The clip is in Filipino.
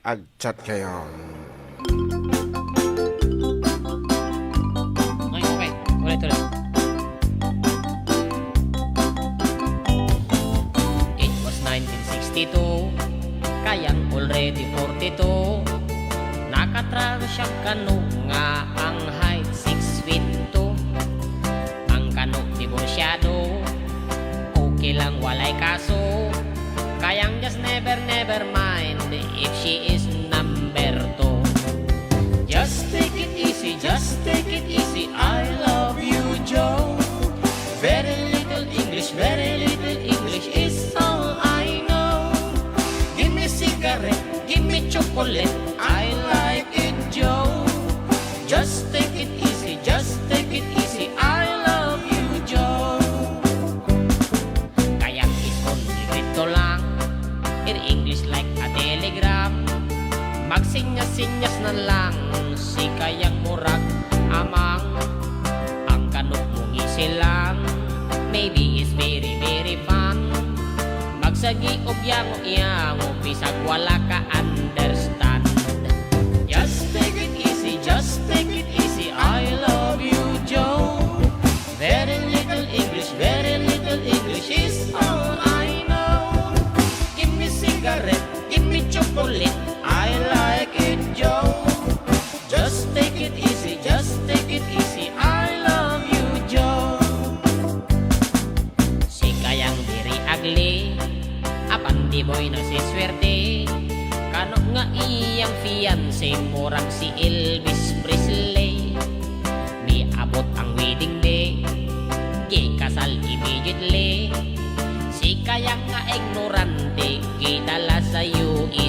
Agchat kayang. Okay, ulit. It was 1962, kayang already 42. Nakatraro siyang kano nga ang height 6 feet 2. Ang kano diborsyado, okay lang walay kaso. Kayang just never mind if she is number 2. Just take it easy, I love you, Joe. Very little English is all I know. Give me cigarette, give me chocolate, I like it, Joe. Just take it easy, I love you, Joe. Kayang is only grito lang, in English like a telegram. Magsinyas-sinyas na lang, si kayang murag amang. Ang kanok mong isilang, maybe is very fun. Magsagi og yango-yango, bisag wala ka understand. Just take it easy, I love you, Joe. Very little English is all I know. Give me cigarette, give me chocolate, I like it, Joe. Just take it easy, I love you, Joe. Si kayang diri agli, apan di boy na si swerte. Kano nga iyang fiancé, murag si Elvis Presley. Miabot ang wedding day, gikasal immediately. Si kayang nga ignorante, gidala sa UE